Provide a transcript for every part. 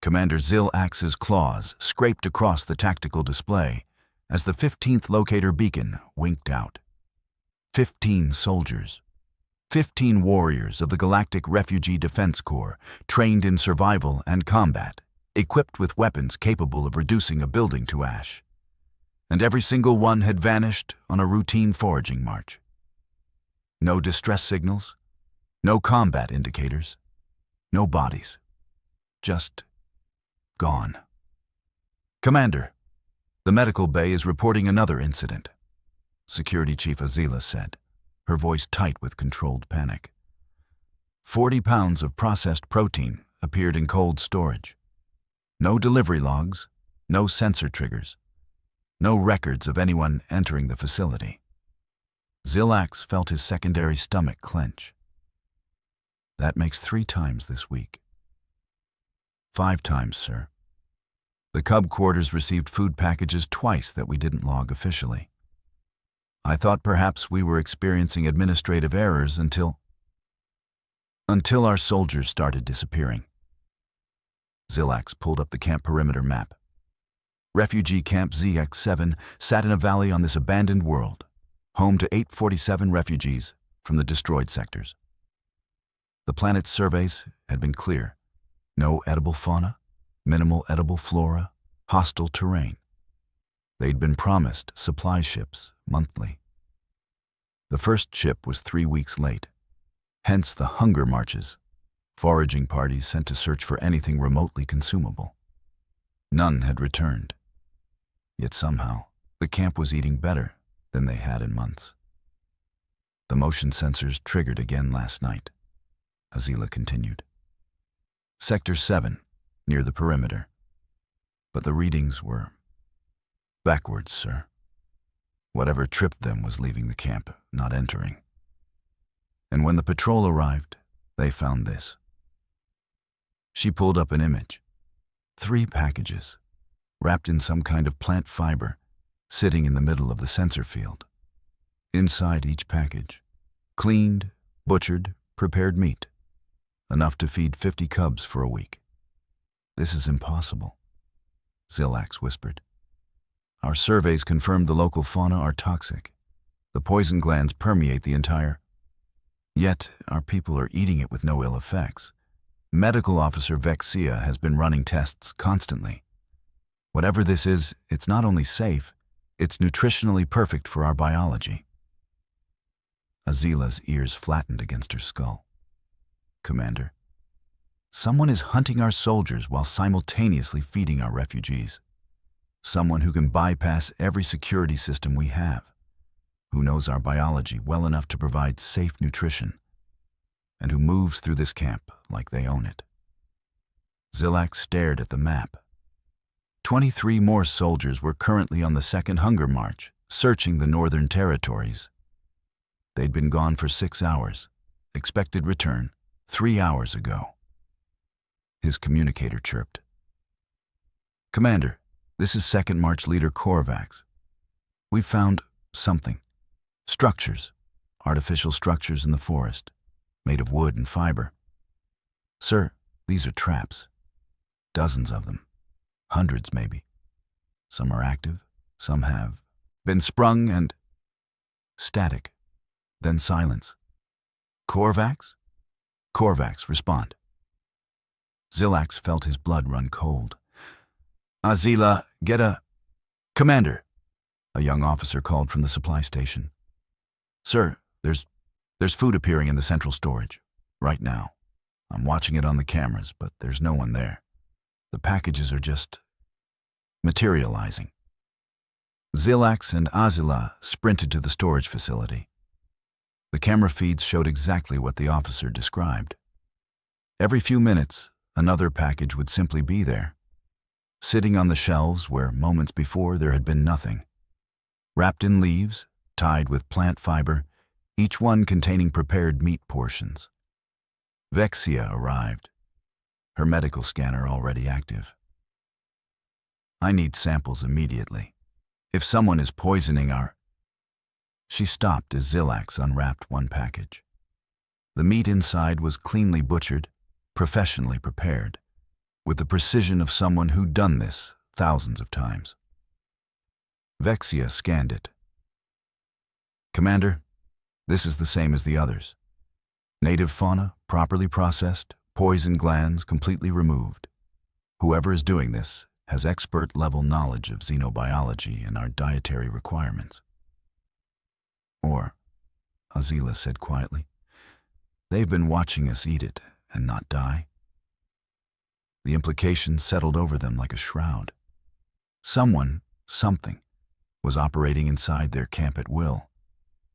Commander ZX-7's claws scraped across the tactical display as the 15th locator beacon winked out. 15 soldiers. 15 warriors of the Galactic Refugee Defense Corps, trained in survival and combat, equipped with weapons capable of reducing a building to ash. And every single one had vanished on a routine foraging march. No distress signals, no combat indicators, no bodies. Just gone. Commander, the medical bay is reporting another incident, Security Chief Azila said, her voice tight with controlled panic. 40 pounds of processed protein appeared in cold storage. No delivery logs, no sensor triggers, no records of anyone entering the facility. ZX felt his secondary stomach clench. That makes 3 times this week. 5 times, sir. The Cub quarters received food packages twice that we didn't log officially. I thought perhaps we were experiencing administrative errors until our soldiers started disappearing. ZX pulled up the camp perimeter map. Refugee Camp ZX-7 sat in a valley on this abandoned world, home to 847 refugees from the destroyed sectors. The planet's surveys had been clear. No edible fauna, minimal edible flora, hostile terrain. They'd been promised supply ships monthly. The first ship was 3 weeks late, hence the hunger marches, foraging parties sent to search for anything remotely consumable. None had returned. Yet somehow, the camp was eating better than they had in months. The motion sensors triggered again last night, Azila continued. Sector 7, near the perimeter. But the readings were backwards, sir. Whatever tripped them was leaving the camp, not entering. And when the patrol arrived, they found this. She pulled up an image. 3 packages, wrapped in some kind of plant fiber, sitting in the middle of the sensor field. Inside each package, cleaned, butchered, prepared meat, enough to feed 50 cubs for a week. This is impossible, ZX whispered. Our surveys confirmed the local fauna are toxic. The poison glands permeate the entire... Yet, our people are eating it with no ill effects. Medical Officer Vexia has been running tests constantly. Whatever this is, it's not only safe, it's nutritionally perfect for our biology. Azila's ears flattened against her skull. Commander, someone is hunting our soldiers while simultaneously feeding our refugees. Someone who can bypass every security system we have, who knows our biology well enough to provide safe nutrition, and who moves through this camp like they own it. ZX stared at the map. 23 more soldiers were currently on the second hunger march, searching the northern territories. They'd been gone for 6 hours, expected return 3 hours ago. His communicator chirped. Commander, this is 2nd March Leader Korvax. We've found something. Structures, artificial structures in the forest, made of wood and fiber. Sir, these are traps. Dozens of them. Hundreds, maybe. Some are active, some have been sprung and static, then silence. Korvax? Korvax, respond. ZX felt his blood run cold. Azila, get a... Commander, a young officer called from the supply station. Sir, there's food appearing in the central storage, right now. I'm watching it on the cameras, but there's no one there. The packages are just materializing. ZX and Azila sprinted to the storage facility. The camera feeds showed exactly what the officer described. Every few minutes, another package would simply be there, sitting on the shelves where moments before there had been nothing. Wrapped in leaves, tied with plant fiber, each one containing prepared meat portions. Vexia arrived, her medical scanner already active. I need samples immediately. If someone is poisoning our... She stopped as ZX unwrapped one package. The meat inside was cleanly butchered, professionally prepared, with the precision of someone who'd done this thousands of times. Vexia scanned it. "Commander, this is the same as the others. Native fauna, properly processed, poison glands completely removed. Whoever is doing this has expert-level knowledge of xenobiology and our dietary requirements." "Or," Azila said quietly, "they've been watching us eat it and not die." The implications settled over them like a shroud. Someone, something, was operating inside their camp at will,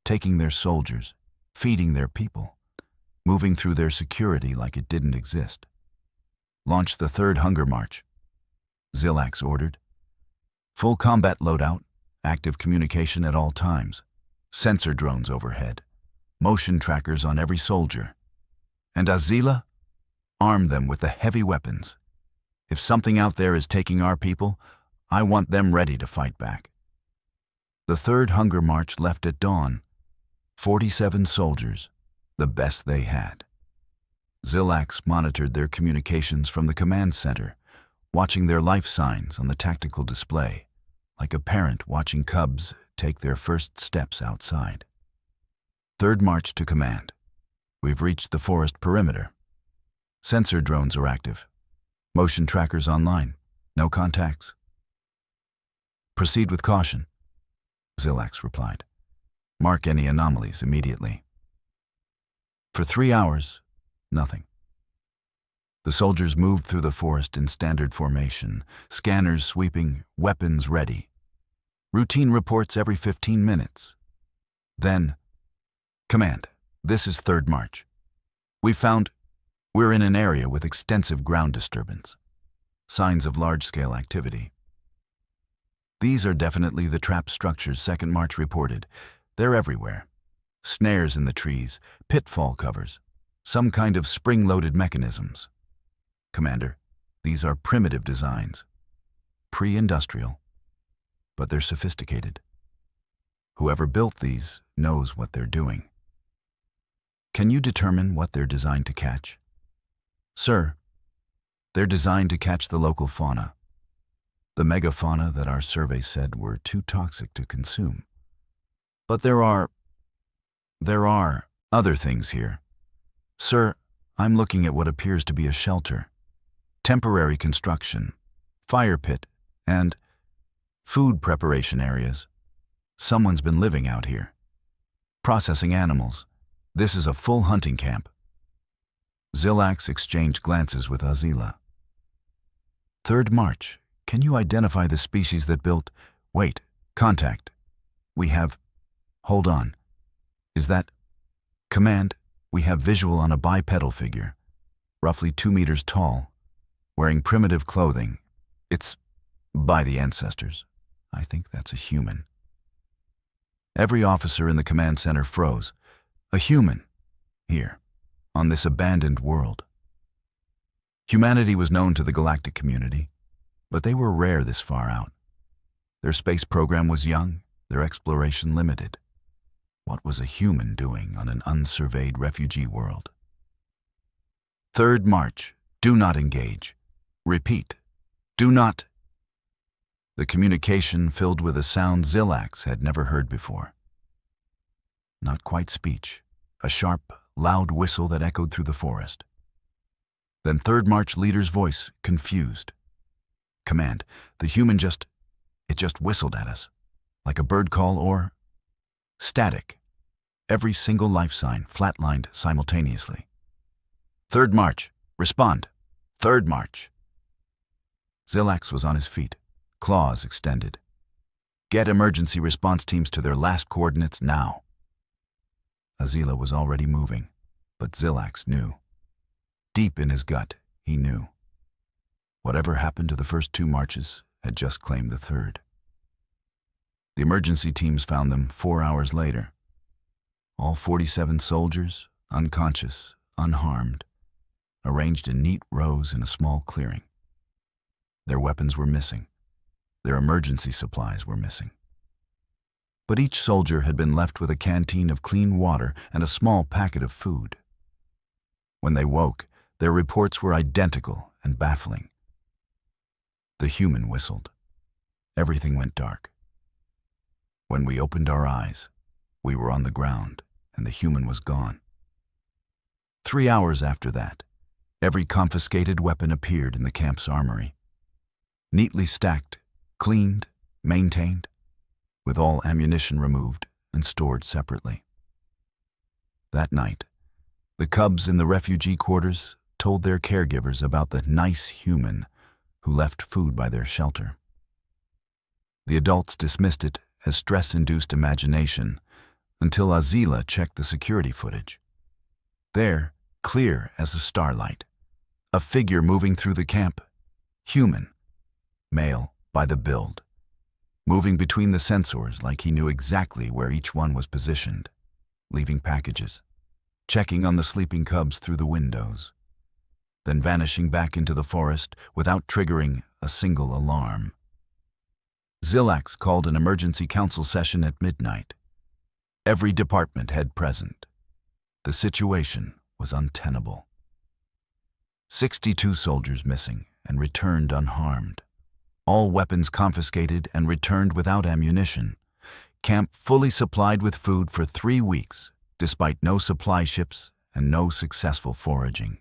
taking their soldiers, feeding their people, moving through their security like it didn't exist. "Launch the third hunger march," ZX ordered. "Full combat loadout, active communication at all times, sensor drones overhead, motion trackers on every soldier. And Azila, arm them with the heavy weapons. If something out there is taking our people, I want them ready to fight back." The third hunger march left at dawn. 47 soldiers, the best they had. ZX monitored their communications from the command center, watching their life signs on the tactical display, like a parent watching cubs take their first steps outside. "Third march to command. We've reached the forest perimeter. Sensor drones are active. Motion trackers online. No contacts." "Proceed with caution," ZX replied. "Mark any anomalies immediately." For 3 hours, nothing. The soldiers moved through the forest in standard formation, scanners sweeping, weapons ready. Routine reports every 15 minutes. Then, "Command, this is third march. We're in an area with extensive ground disturbance. Signs of large-scale activity. These are definitely the trap structures second march reported. They're everywhere. Snares in the trees, pitfall covers, some kind of spring-loaded mechanisms. Commander, these are primitive designs. Pre-industrial, but they're sophisticated. Whoever built these knows what they're doing. Can you determine what they're designed to catch?" "Sir, they're designed to catch the local fauna. The megafauna that our survey said were too toxic to consume. But there are other things here. Sir, I'm looking at what appears to be a shelter, temporary construction, fire pit, and food preparation areas. Someone's been living out here. Processing animals. This is a full hunting camp." ZX exchanged glances with Azila. "Third march. Can you identify the species that built—" "Wait. Contact. We have—" "Hold on. Is that—" "Command, we have visual on a bipedal figure, roughly 2 meters tall, wearing primitive clothing. It's by the ancestors. I think that's a human." Every officer in the command center froze. A human. Here. On this abandoned world. Humanity was known to the galactic community, but they were rare this far out. Their space program was young, their exploration limited. What was a human doing on an unsurveyed refugee world? "Third march. Do not engage. Repeat. Do not—" The communication filled with a sound ZX had never heard before. Not quite speech, a sharp, loud whistle that echoed through the forest. Then third march leader's voice, confused. "Command, the human just whistled at us, like a bird call or—" Static. Every single life sign flatlined simultaneously. "Third march. Respond. Third march." ZX was on his feet, claws extended. "Get emergency response teams to their last coordinates now." Azila was already moving, but ZX knew. Deep in his gut, he knew. Whatever happened to the first 2 marches had just claimed the third. The emergency teams found them 4 hours later. All 47 soldiers, unconscious, unharmed, arranged in neat rows in a small clearing. Their weapons were missing. Their emergency supplies were missing. But each soldier had been left with a canteen of clean water and a small packet of food. When they woke, their reports were identical and baffling. The human whistled. Everything went dark. When we opened our eyes, we were on the ground, and the human was gone. 3 hours after that, every confiscated weapon appeared in the camp's armory. Neatly stacked, cleaned, maintained, with all ammunition removed and stored separately. That night, the cubs in the refugee quarters told their caregivers about the nice human who left food by their shelter. The adults dismissed it as stress-induced imagination until Azila checked the security footage. There, clear as a starlight, a figure moving through the camp, human, male by the build, moving between the sensors like he knew exactly where each one was positioned, leaving packages, checking on the sleeping cubs through the windows, then vanishing back into the forest without triggering a single alarm. ZX called an emergency council session at midnight. Every department head present. The situation was untenable. 62 soldiers missing and returned unharmed. All weapons confiscated and returned without ammunition. Camp fully supplied with food for 3 weeks, despite no supply ships and no successful foraging.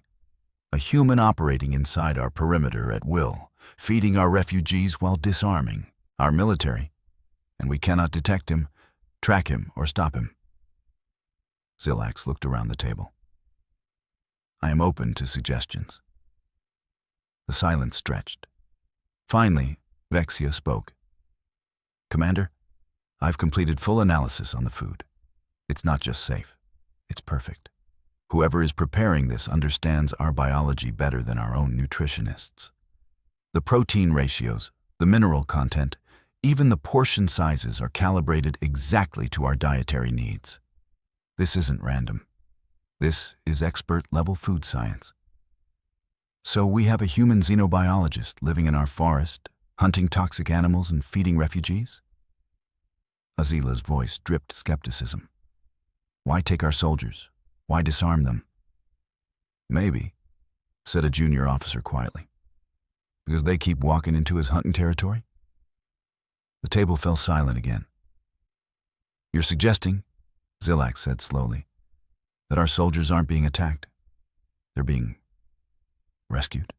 A human operating inside our perimeter at will, feeding our refugees while disarming our military, and we cannot detect him, track him, or stop him. Zilax looked around the table. I am open to suggestions. The silence stretched. Finally, Vexia spoke. Commander, I've completed full analysis on the food. It's not just safe, it's perfect. Whoever is preparing this understands our biology better than our own nutritionists. The protein ratios, the mineral content, even the portion sizes are calibrated exactly to our dietary needs. This isn't random. This is expert-level food science. So we have a human xenobiologist living in our forest, hunting toxic animals and feeding refugees? Azila's voice dripped skepticism. Why take our soldiers? Why disarm them? Maybe, said a junior officer quietly, because they keep walking into his hunting territory? The table fell silent again. You're suggesting, Zilax said slowly, that our soldiers aren't being attacked. They're being rescued.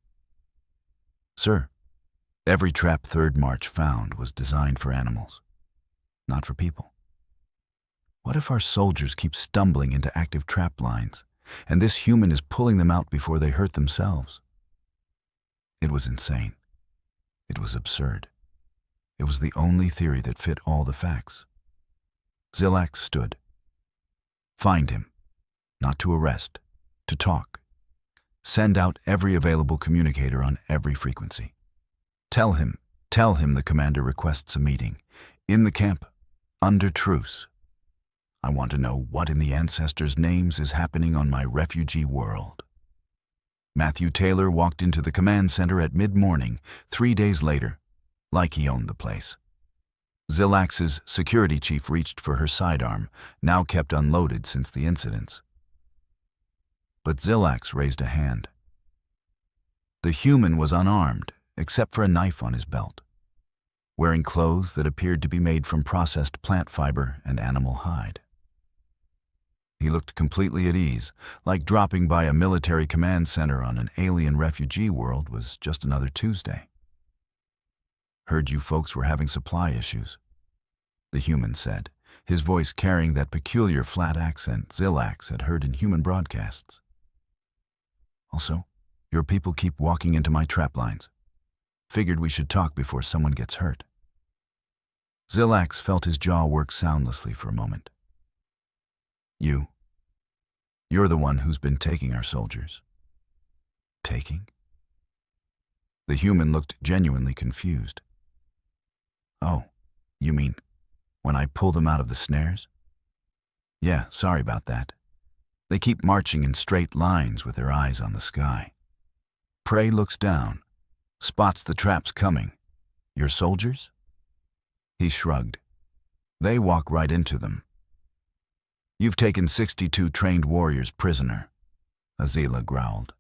Sir, every trap 3rd March found was designed for animals, not for people. What if our soldiers keep stumbling into active trap lines, and this human is pulling them out before they hurt themselves? It was insane. It was absurd. It was the only theory that fit all the facts. Zilax stood. Find him. Not to arrest, to talk. Send out every available communicator on every frequency. Tell him the commander requests a meeting. In the camp, under truce. I want to know what in the ancestors' names is happening on my refugee world. Matthew Taylor walked into the command center at mid-morning, 3 days later, like he owned the place. Zilax's security chief reached for her sidearm, now kept unloaded since the incidents. But Zilax raised a hand. The human was unarmed, except for a knife on his belt, wearing clothes that appeared to be made from processed plant fiber and animal hide. He looked completely at ease, like dropping by a military command center on an alien refugee world was just another Tuesday. Heard you folks were having supply issues, the human said, his voice carrying that peculiar flat accent Zilax had heard in human broadcasts. Also, your people keep walking into my trap lines. Figured we should talk before someone gets hurt. Zilax felt his jaw work soundlessly for a moment. You're the one who's been taking our soldiers. Taking? The human looked genuinely confused. Oh, you mean when I pull them out of the snares? Yeah, sorry about that. They keep marching in straight lines with their eyes on the sky. Prey looks down, spots the traps coming. Your soldiers? He shrugged. They walk right into them. You've taken 62 trained warriors prisoner, Azila growled.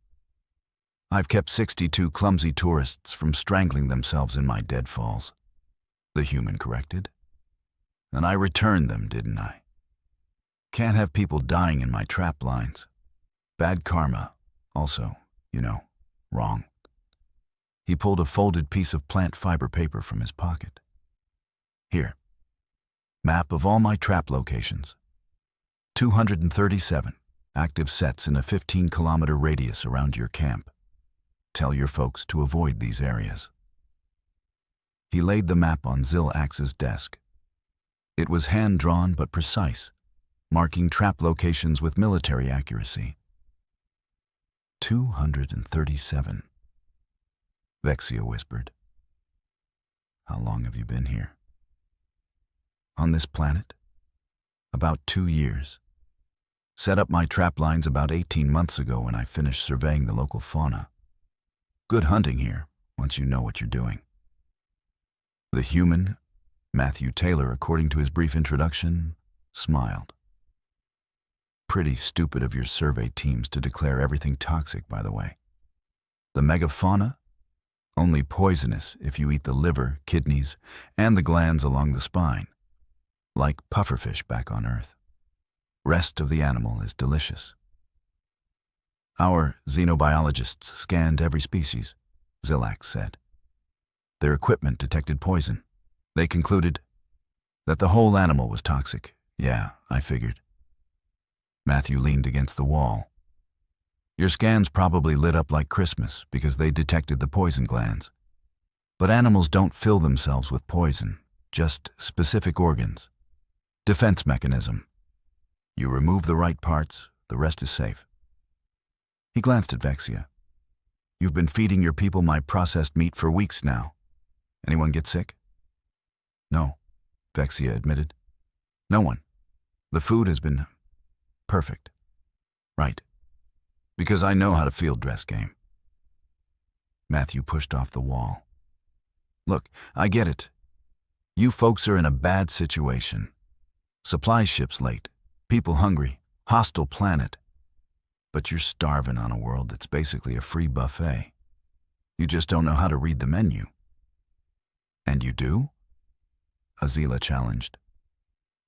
I've kept 62 clumsy tourists from strangling themselves in my deadfalls," the human corrected. "And I returned them, didn't I? Can't have people dying in my trap lines. Bad karma. Also, wrong." He pulled a folded piece of plant fiber paper from his pocket. "Here. Map of all my trap locations. 237 active sets in a 15-kilometer radius around your camp. Tell your folks to avoid these areas." He laid the map on ZX-7's desk. It was hand-drawn but precise, marking trap locations with military accuracy. 237, Vexia whispered. "How long have you been here?" "On this planet? About 2 years. Set up my trap lines about 18 months ago when I finished surveying the local fauna. Good hunting here, once you know what you're doing." The human, Matthew Taylor, according to his brief introduction, smiled. "Pretty stupid of your survey teams to declare everything toxic, by the way. The megafauna? Only poisonous if you eat the liver, kidneys, and the glands along the spine. Like pufferfish back on Earth. Rest of the animal is delicious." "Our xenobiologists scanned every species," ZX said. "Their equipment detected poison. They concluded that the whole animal was toxic." "Yeah, I figured." Matthew leaned against the wall. "Your scans probably lit up like Christmas because they detected the poison glands. But animals don't fill themselves with poison, just specific organs. Defense mechanism. You remove the right parts, the rest is safe." He glanced at Vexia. "You've been feeding your people my processed meat for weeks now. Anyone get sick?" "No," Vexia admitted. "No one. The food has been perfect." "Right. Because I know how to field dress game." Matthew pushed off the wall. "Look, I get it. You folks are in a bad situation. Supply ships late, people hungry, hostile planet. But you're starving on a world that's basically a free buffet. You just don't know how to read the menu." "And you do?" Azila challenged.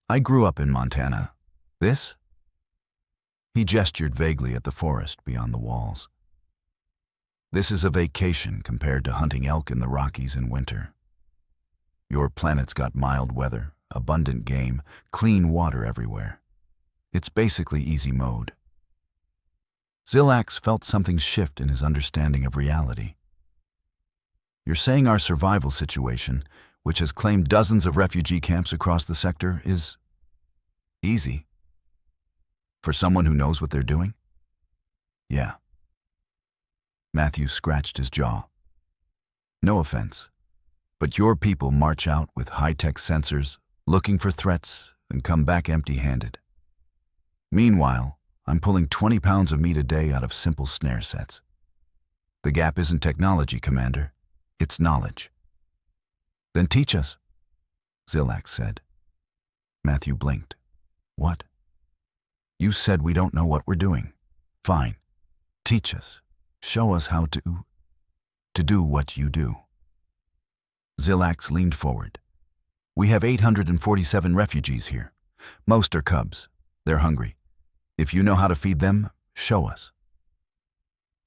"I grew up in Montana. This?" He gestured vaguely at the forest beyond the walls. "This is a vacation compared to hunting elk in the Rockies in winter. Your planet's got mild weather, abundant game, clean water everywhere. It's basically easy mode." ZX felt something shift in his understanding of reality. "You're saying our survival situation, which has claimed dozens of refugee camps across the sector, is easy? For someone who knows what they're doing?" "Yeah." Matthew scratched his jaw. "No offense, but your people march out with high-tech sensors, looking for threats, and come back empty-handed. Meanwhile, I'm pulling 20 pounds of meat a day out of simple snare sets. The gap isn't technology, Commander. It's knowledge." "Then teach us," ZX said. Matthew blinked. "What?" "You said we don't know what we're doing. Fine. Teach us. Show us how to do what you do." ZX leaned forward. "We have 847 refugees here. Most are cubs. They're hungry. If you know how to feed them, show us."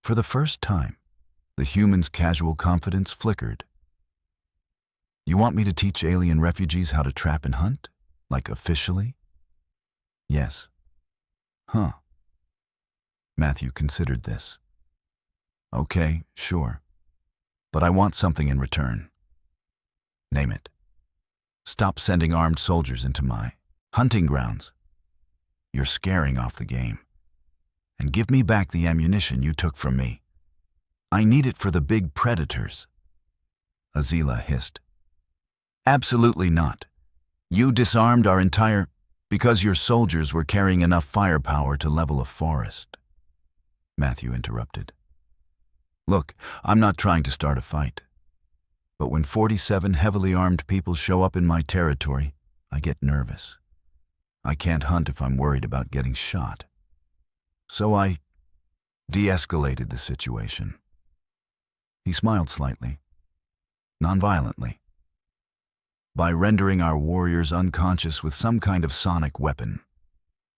For the first time, the human's casual confidence flickered. "You want me to teach alien refugees how to trap and hunt? Like officially?" "Yes." "Huh." Matthew considered this. "Okay, sure. But I want something in return." "Name it." "Stop sending armed soldiers into my hunting grounds. You're scaring off the game. And give me back the ammunition you took from me. I need it for the big predators." Azila hissed. "Absolutely not. You disarmed our entire... because your soldiers were carrying enough firepower to level a forest." Matthew interrupted. "Look, I'm not trying to start a fight. But when 47 heavily armed people show up in my territory, I get nervous. I can't hunt if I'm worried about getting shot. So I de-escalated the situation. He smiled slightly, non-violently. By rendering our warriors unconscious with some kind of sonic weapon,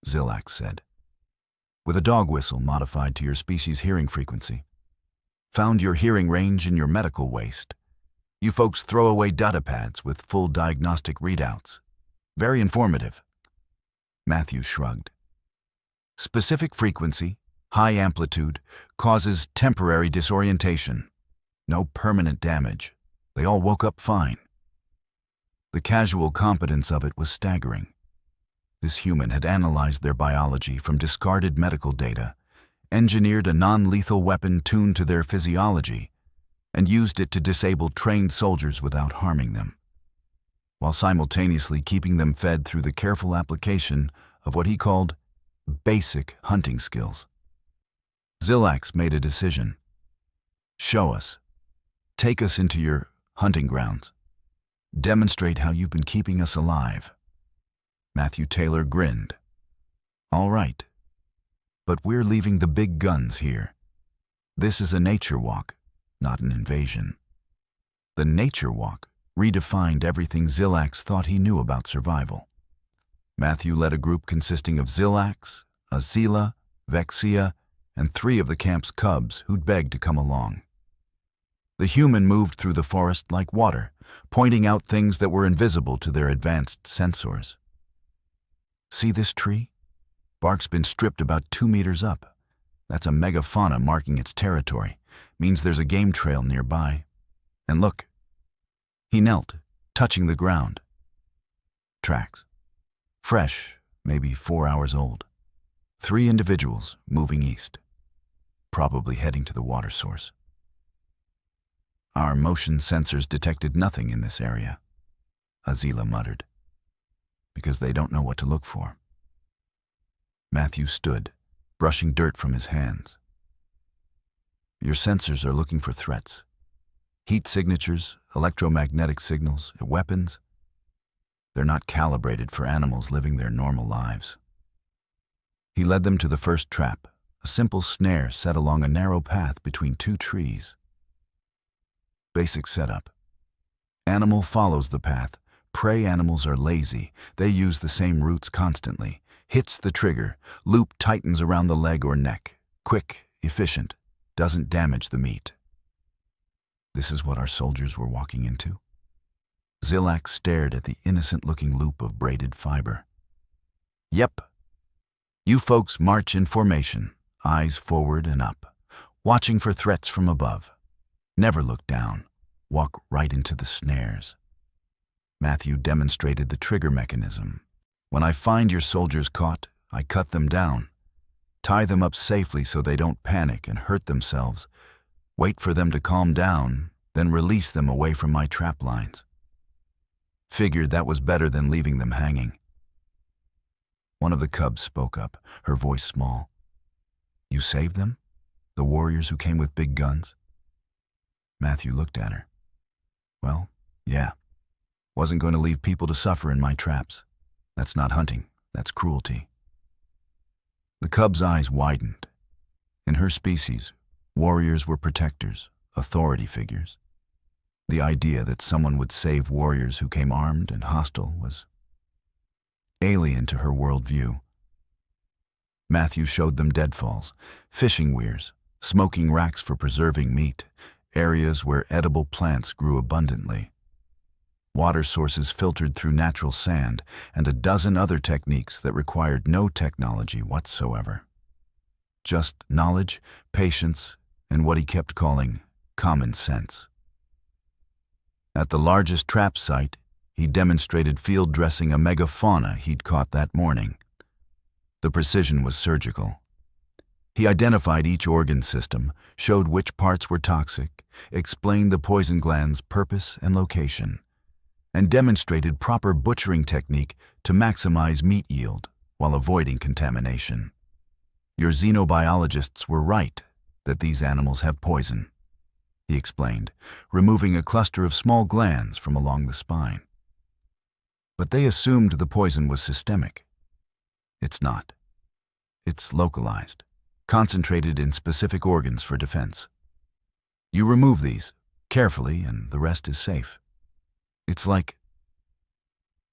ZX said. With a dog whistle modified to your species' hearing frequency. Found your hearing range in your medical waste. You folks throw away data pads with full diagnostic readouts. Very informative. Matthew shrugged. Specific frequency, high amplitude, causes temporary disorientation. No permanent damage. They all woke up fine. The casual competence of it was staggering. This human had analyzed their biology from discarded medical data, engineered a non-lethal weapon tuned to their physiology, and used it to disable trained soldiers without harming them, while simultaneously keeping them fed through the careful application of what he called basic hunting skills. ZX made a decision. Show us. Take us into your hunting grounds. Demonstrate how you've been keeping us alive. Matthew Taylor grinned. All right. But we're leaving the big guns here. This is a nature walk, not an invasion. The nature walk redefined everything ZX thought he knew about survival. Matthew led a group consisting of ZX, Azila, Vexia, and 3 of the camp's cubs who'd begged to come along. The human moved through the forest like water, pointing out things that were invisible to their advanced sensors. See this tree? Bark's been stripped about 2 meters up. That's a megafauna marking its territory. Means there's a game trail nearby. And look. He knelt, touching the ground. Tracks. Fresh, maybe 4 hours old. 3 individuals moving east. Probably heading to the water source. Our motion sensors detected nothing in this area, Azila muttered. Because they don't know what to look for. Matthew stood, brushing dirt from his hands. Your sensors are looking for threats. Heat signatures, electromagnetic signals, weapons. They're not calibrated for animals living their normal lives. He led them to the first trap, a simple snare set along a narrow path between 2 trees. Basic setup. Animal follows the path. Prey animals are lazy. They use the same routes constantly. Hits the trigger. Loop tightens around the leg or neck. Quick, efficient. Doesn't damage the meat. This is what our soldiers were walking into. ZX stared at the innocent-looking loop of braided fiber. Yep. You folks march in formation, eyes forward and up, watching for threats from above. Never look down. Walk right into the snares. Matthew demonstrated the trigger mechanism. When I find your soldiers caught, I cut them down. Tie them up safely so they don't panic and hurt themselves. Wait for them to calm down, then release them away from my trap lines. Figured that was better than leaving them hanging. One of the cubs spoke up, her voice small. You saved them? The warriors who came with big guns? Matthew looked at her. Well, yeah. Wasn't going to leave people to suffer in my traps. That's not hunting, that's cruelty. The cub's eyes widened. In her species, warriors were protectors, authority figures. The idea that someone would save warriors who came armed and hostile was alien to her worldview. Matthew showed them deadfalls, fishing weirs, smoking racks for preserving meat, areas where edible plants grew abundantly. Water sources filtered through natural sand, and a dozen other techniques that required no technology whatsoever. Just knowledge, patience, and what he kept calling common sense. At the largest trap site, he demonstrated field dressing a megafauna he'd caught that morning. The precision was surgical. He identified each organ system, showed which parts were toxic, explained the poison gland's purpose and location, and demonstrated proper butchering technique to maximize meat yield while avoiding contamination. Your xenobiologists were right that these animals have poison, he explained, removing a cluster of small glands from along the spine. But they assumed the poison was systemic. It's not. It's localized, concentrated in specific organs for defense. You remove these carefully and the rest is safe. It's like,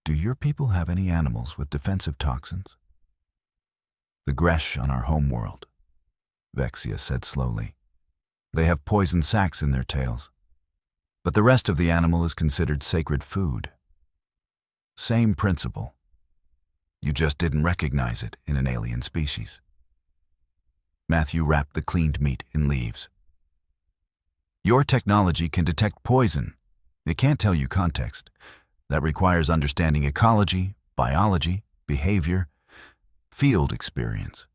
do your people have any animals with defensive toxins? The Gresh on our homeworld, Vexia said slowly. They have poison sacs in their tails. But the rest of the animal is considered sacred food. Same principle. You just didn't recognize it in an alien species. Matthew wrapped the cleaned meat in leaves. Your technology can detect poison. It can't tell you context. That requires understanding ecology, biology, behavior, field experience.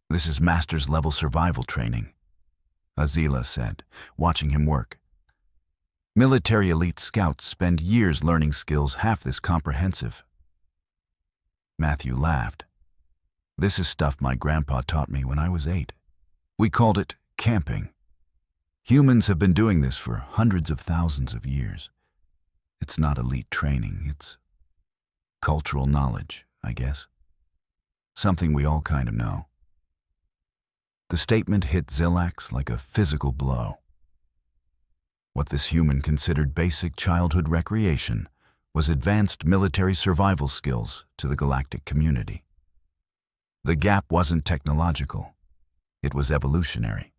This is master's level survival training, Azila said, watching him work. Military elite scouts spend years learning skills half this comprehensive. Matthew laughed. This is stuff my grandpa taught me when I was 8. We called it camping. Humans have been doing this for hundreds of thousands of years. It's not elite training, it's cultural knowledge, I guess. Something we all kind of know. The statement hit Zilax like a physical blow. What this human considered basic childhood recreation was advanced military survival skills to the galactic community. The gap wasn't technological, it was evolutionary.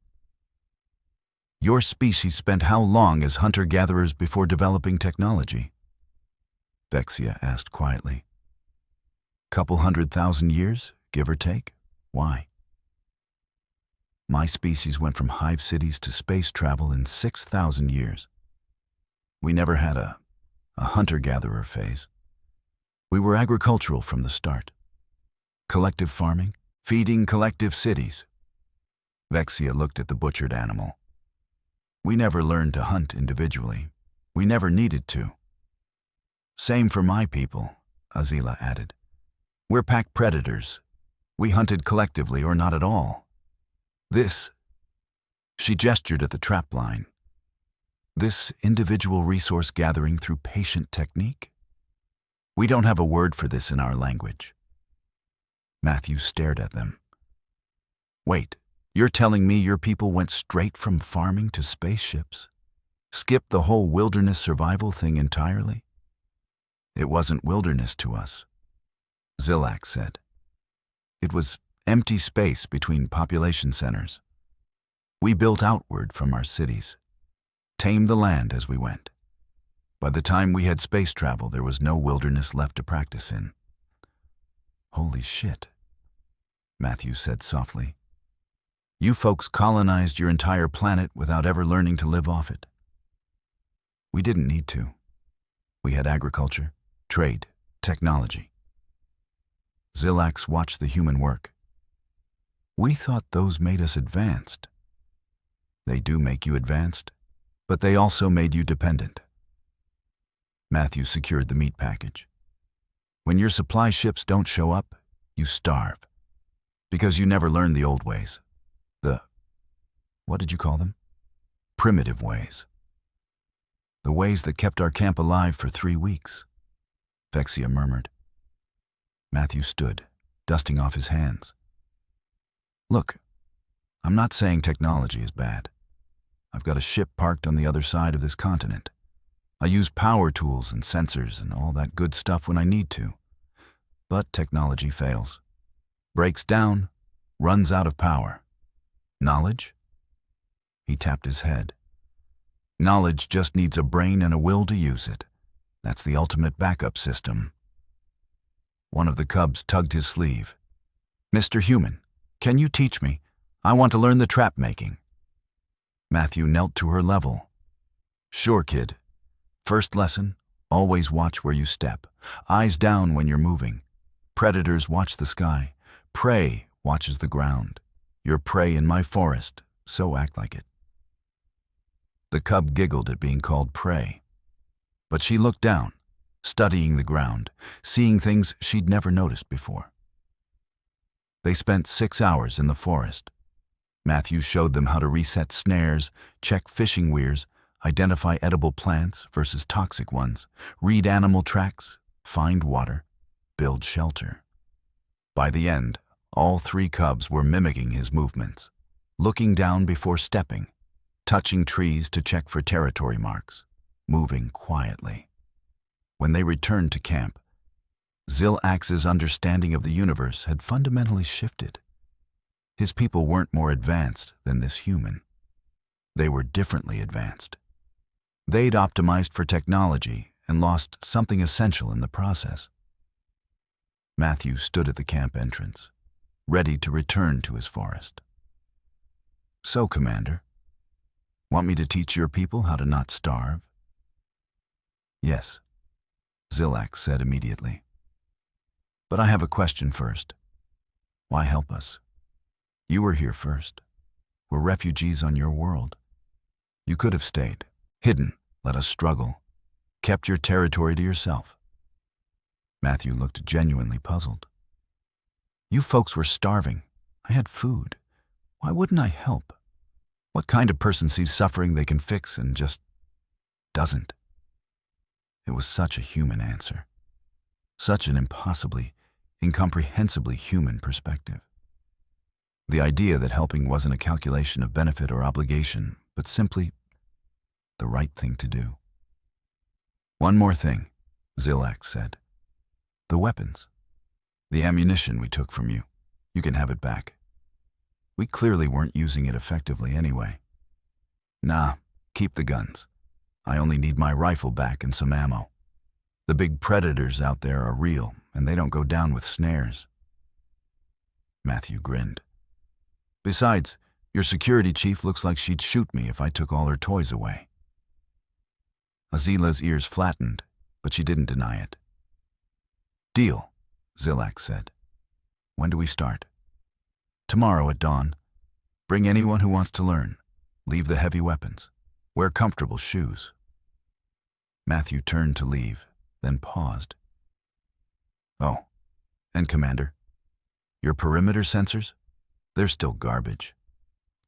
Your species spent how long as hunter-gatherers before developing technology? Vexia asked quietly. Couple 100,000 years, give or take? Why? My species went from hive cities to space travel in 6,000 years. We never had a hunter-gatherer phase. We were agricultural from the start. Collective farming, feeding collective cities. Vexia looked at the butchered animal. We never learned to hunt individually. We never needed to. Same for my people, Azila added. We're pack predators. We hunted collectively or not at all. This, she gestured at the trapline. This individual resource gathering through patient technique? We don't have a word for this in our language. Matthew stared at them. Wait, you're telling me your people went straight from farming to spaceships? Skipped the whole wilderness survival thing entirely? It wasn't wilderness to us, Zilax said. It was empty space between population centers. We built outward from our cities, tamed the land as we went. By the time we had space travel, there was no wilderness left to practice in. Holy shit, Matthew said softly. You folks colonized your entire planet without ever learning to live off it. We didn't need to. We had agriculture, trade, technology. Zilax watched the human work. We thought those made us advanced. They do make you advanced, but they also made you dependent. Matthew secured the meat package. When your supply ships don't show up, you starve. Because you never learned the old ways. What did you call them? Primitive ways. The ways that kept our camp alive for 3 weeks, Vexia murmured. Matthew stood, dusting off his hands. Look, I'm not saying technology is bad. I've got a ship parked on the other side of this continent. I use power tools and sensors and all that good stuff when I need to. But technology fails. Breaks down, runs out of power. Knowledge? He tapped his head. Knowledge just needs a brain and a will to use it. That's the ultimate backup system. One of the cubs tugged his sleeve. Mr. Human, can you teach me? I want to learn the trap making. Matthew knelt to her level. Sure, kid. First lesson, always watch where you step. Eyes down when you're moving. Predators watch the sky. Prey watches the ground. You're prey in my forest, so act like it. The cub giggled at being called prey. But she looked down, studying the ground, seeing things she'd never noticed before. They spent 6 hours in the forest. Matthew showed them how to reset snares, check fishing weirs, identify edible plants versus toxic ones, read animal tracks, find water, build shelter. By the end, all 3 cubs were mimicking his movements, looking down before stepping, touching trees to check for territory marks, moving quietly. When they returned to camp, ZX-7's understanding of the universe had fundamentally shifted. His people weren't more advanced than this human. They were differently advanced. They'd optimized for technology and lost something essential in the process. Matthew stood at the camp entrance, ready to return to his forest. "So, Commander, want me to teach your people how to not starve?" "Yes," ZX said immediately. "But I have a question first. Why help us? You were here first. We're refugees on your world. You could have stayed, hidden, let us struggle, kept your territory to yourself." Matthew looked genuinely puzzled. "You folks were starving. I had food. Why wouldn't I help? What kind of person sees suffering they can fix and just doesn't?" It was such a human answer. Such an impossibly, incomprehensibly human perspective. The idea that helping wasn't a calculation of benefit or obligation, but simply the right thing to do. "One more thing," ZX said. "The weapons. The ammunition we took from you. You can have it back. We clearly weren't using it effectively anyway." "Nah, keep the guns. I only need my rifle back and some ammo. The big predators out there are real, and they don't go down with snares." Matthew grinned. "Besides, your security chief looks like she'd shoot me if I took all her toys away." Azila's ears flattened, but she didn't deny it. "Deal," ZX said. "When do we start?" "Tomorrow at dawn. Bring anyone who wants to learn. Leave the heavy weapons. Wear comfortable shoes." Matthew turned to leave, then paused. "Oh, and Commander, your perimeter sensors? They're still garbage.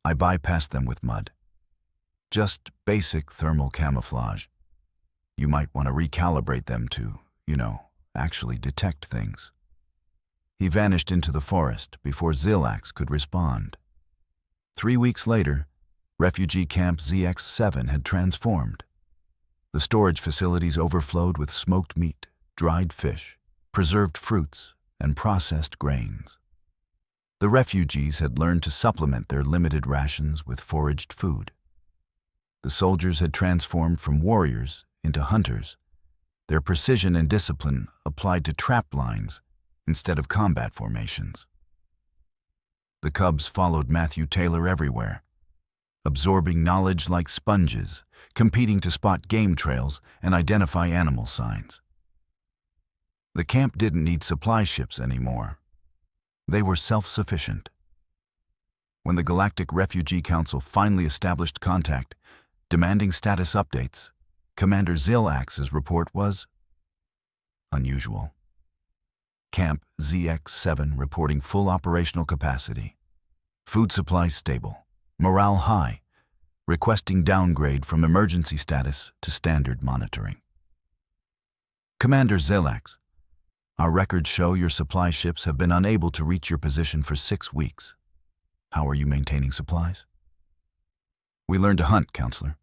I bypassed them with mud. Just basic thermal camouflage. You might want to recalibrate them to, actually detect things." He vanished into the forest before ZX could respond. 3 weeks later, Refugee Camp ZX-7 had transformed. The storage facilities overflowed with smoked meat, dried fish, preserved fruits, and processed grains. The refugees had learned to supplement their limited rations with foraged food. The soldiers had transformed from warriors into hunters, their precision and discipline applied to traplines instead of combat formations. The cubs followed Matthew Taylor everywhere, absorbing knowledge like sponges, competing to spot game trails and identify animal signs. The camp didn't need supply ships anymore. They were self-sufficient. When the Galactic Refugee Council finally established contact, demanding status updates, Commander ZX-7's report was unusual. Camp ZX-7 reporting full operational capacity. Food supply stable. Morale high. Requesting downgrade from emergency status to standard monitoring. "Commander ZX, our records show your supply ships have been unable to reach your position for 6 weeks. How are you maintaining supplies?" "We learned to hunt, Counselor."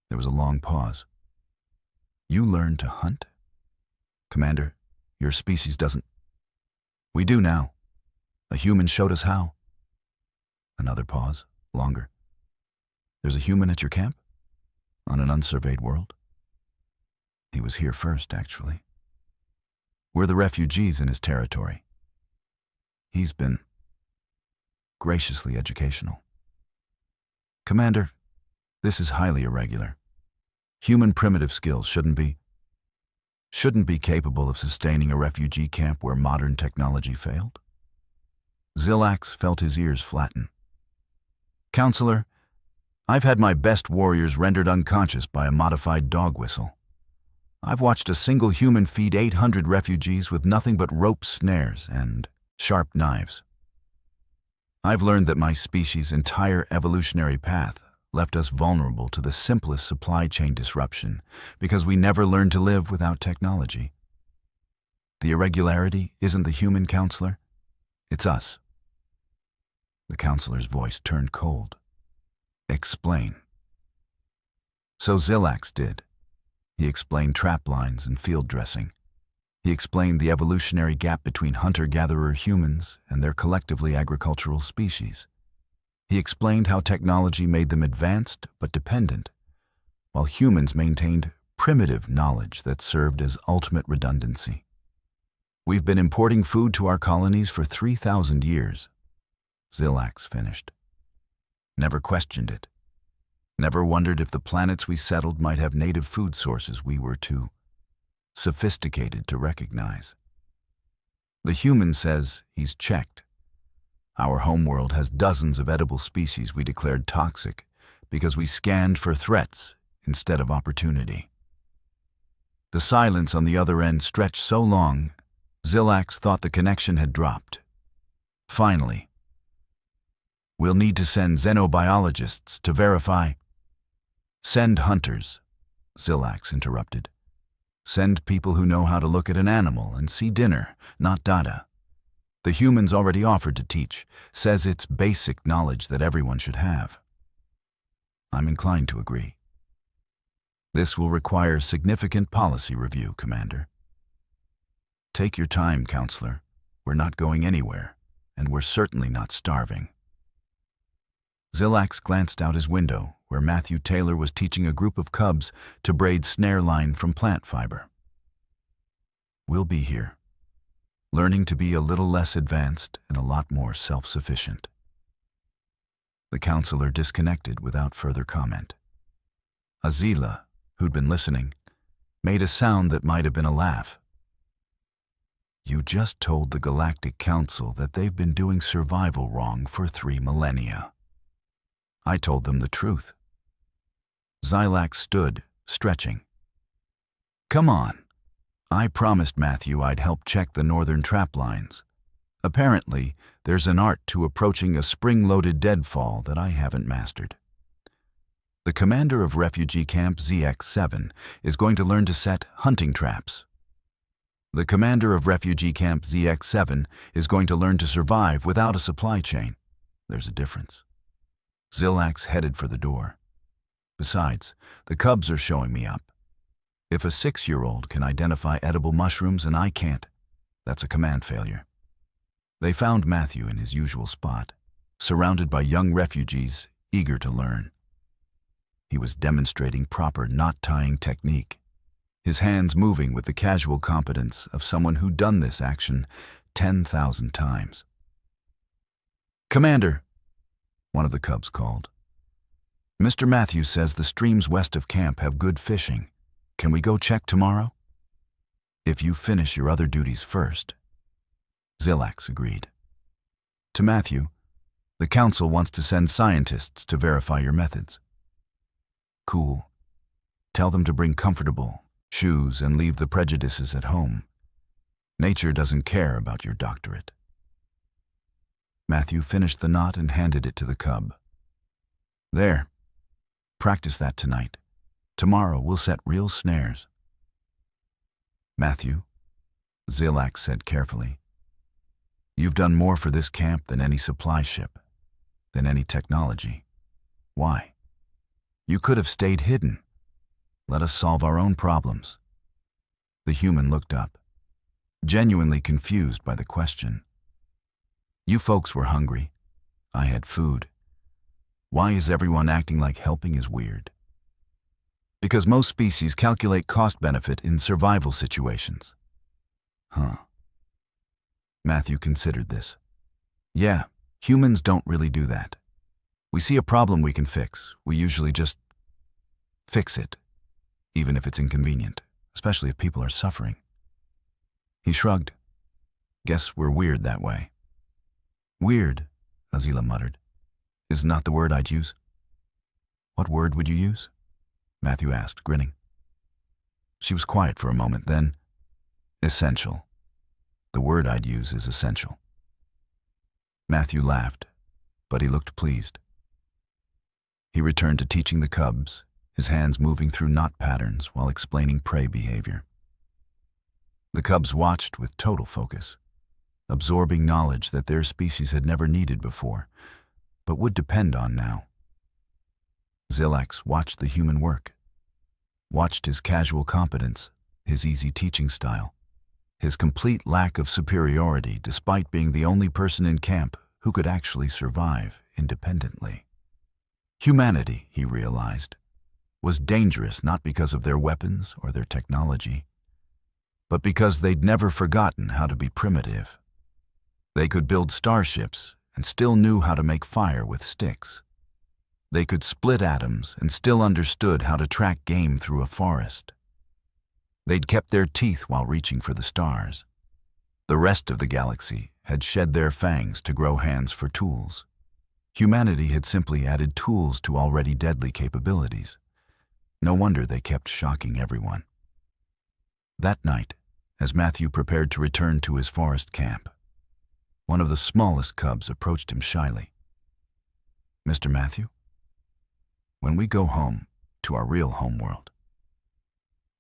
There was a long pause. "You learned to hunt?" "Commander, your species doesn't." "We do now. A human showed us how." Another pause, longer. "There's a human at your camp? On an unsurveyed world?" "He was here first, actually. We're the refugees in his territory. He's been graciously educational." "Commander, this is highly irregular. Human primitive skills shouldn't be capable of sustaining a refugee camp where modern technology failed." ZX felt his ears flatten. "Counselor, I've had my best warriors rendered unconscious by a modified dog whistle. I've watched a single human feed 800 refugees with nothing but rope snares and sharp knives. I've learned that my species' entire evolutionary path left us vulnerable to the simplest supply chain disruption because we never learned to live without technology. The irregularity isn't the human, Counselor. It's us." The counselor's voice turned cold. Explain. So Zilax did. He explained traplines and field dressing. He explained the evolutionary gap between hunter-gatherer humans and their collectively agricultural species. He explained how technology made them advanced but dependent, while humans maintained primitive knowledge that served as ultimate redundancy. We've been importing food to our colonies for 3,000 years, Zilax finished. Never questioned it. Never wondered if the planets we settled might have native food sources we were too sophisticated to recognize. The human says he's checked. Our homeworld has dozens of edible species we declared toxic because we scanned for threats instead of opportunity. The silence on the other end stretched so long, Zilax thought the connection had dropped. Finally, we'll need to send xenobiologists to verify. Send hunters, Zilax interrupted. Send people who know how to look at an animal and see dinner, not data. The humans already offered to teach, says it's basic knowledge that everyone should have. I'm inclined to agree. This will require significant policy review, Commander. Take your time, Counselor. We're not going anywhere, and we're certainly not starving. Zilax glanced out his window, where Matthew Taylor was teaching a group of cubs to braid snare line from plant fiber. We'll be here, learning to be a little less advanced and a lot more self-sufficient. The counselor disconnected without further comment. Azila, who'd been listening, made a sound that might have been a laugh. You just told the Galactic Council that they've been doing survival wrong for 3 millennia. I told them the truth. Zilax stood, stretching. Come on. I promised Matthew I'd help check the northern traplines. Apparently, there's an art to approaching a spring-loaded deadfall that I haven't mastered. The commander of Refugee Camp ZX-7 is going to learn to set hunting traps. The commander of Refugee Camp ZX-7 is going to learn to survive without a supply chain. There's a difference. Zilax headed for the door. Besides, the cubs are showing me up. If a 6-year-old can identify edible mushrooms and I can't, that's a command failure. They found Matthew in his usual spot, surrounded by young refugees eager to learn. He was demonstrating proper knot-tying technique, his hands moving with the casual competence of someone who'd done this action 10,000 times. Commander, one of the cubs called. Mr. Matthews says the streams west of camp have good fishing. Can we go check tomorrow? If you finish your other duties first. Zilax agreed. To Matthew, the council wants to send scientists to verify your methods. Cool. Tell them to bring comfortable shoes and leave the prejudices at home. Nature doesn't care about your doctorate. Matthew finished the knot and handed it to the cub. There. Practice that tonight. Tomorrow we'll set real snares. Matthew, Zilax said carefully, you've done more for this camp than any supply ship, than any technology. Why? You could have stayed hidden. Let us solve our own problems. The human looked up, genuinely confused by the question. You folks were hungry. I had food. Why is everyone acting like helping is weird? Because most species calculate cost-benefit in survival situations. Huh. Matthew considered this. Yeah, humans don't really do that. We see a problem we can fix. We usually just fix it, even if it's inconvenient, especially if people are suffering. He shrugged. Guess we're weird that way. Weird, Azila muttered, is not the word I'd use. What word would you use? Matthew asked, grinning. She was quiet for a moment, then, essential. The word I'd use is essential. Matthew laughed, but he looked pleased. He returned to teaching the cubs, his hands moving through knot patterns while explaining prey behavior. The cubs watched with total focus, absorbing knowledge that their species had never needed before, but would depend on now. ZX watched the human work, watched his casual competence, his easy teaching style, his complete lack of superiority despite being the only person in camp who could actually survive independently. Humanity, he realized, was dangerous not because of their weapons or their technology, but because they'd never forgotten how to be primitive. They could build starships and still knew how to make fire with sticks. They could split atoms and still understood how to track game through a forest. They'd kept their teeth while reaching for the stars. The rest of the galaxy had shed their fangs to grow hands for tools. Humanity had simply added tools to already deadly capabilities. No wonder they kept shocking everyone. That night, as Matthew prepared to return to his forest camp, one of the smallest cubs approached him shyly. "Mr. Matthew, when we go home to our real homeworld,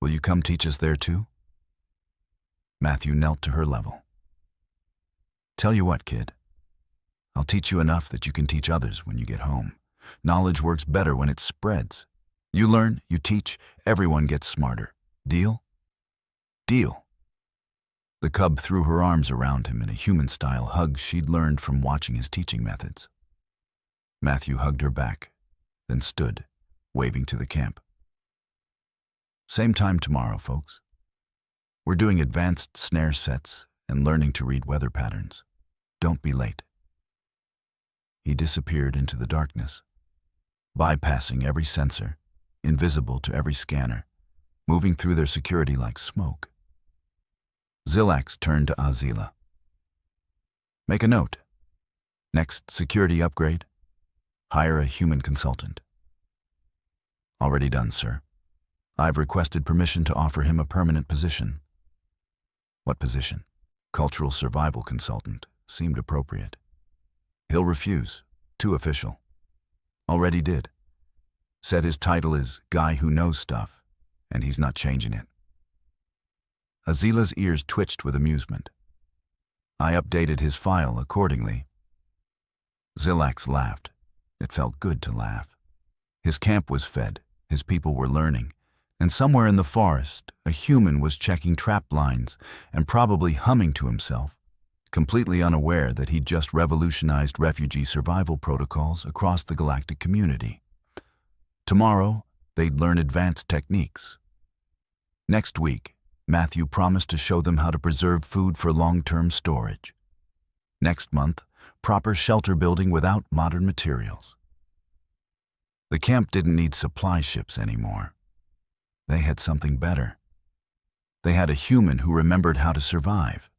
will you come teach us there too?" Matthew knelt to her level. "Tell you what, kid, I'll teach you enough that you can teach others when you get home. Knowledge works better when it spreads. You learn, you teach, everyone gets smarter. Deal?" "Deal." The cub threw her arms around him in a human-style hug she'd learned from watching his teaching methods. Matthew hugged her back, then stood, waving to the camp. "Same time tomorrow, folks. We're doing advanced snare sets and learning to read weather patterns. Don't be late." He disappeared into the darkness, bypassing every sensor, invisible to every scanner, moving through their security like smoke. ZX turned to Azila. "Make a note. Next security upgrade, hire a human consultant." "Already done, sir. I've requested permission to offer him a permanent position." "What position?" "Cultural survival consultant. Seemed appropriate." "He'll refuse. Too official." "Already did. Said his title is Guy Who Knows Stuff, and he's not changing it." Azila's ears twitched with amusement. "I updated his file accordingly." Zilax laughed. It felt good to laugh. His camp was fed, his people were learning, and somewhere in the forest, a human was checking traplines and probably humming to himself, completely unaware that he'd just revolutionized refugee survival protocols across the galactic community. Tomorrow, they'd learn advanced techniques. Next week, Matthew promised to show them how to preserve food for long-term storage. Next month, proper shelter building without modern materials. The camp didn't need supply ships anymore. They had something better. They had a human who remembered how to survive.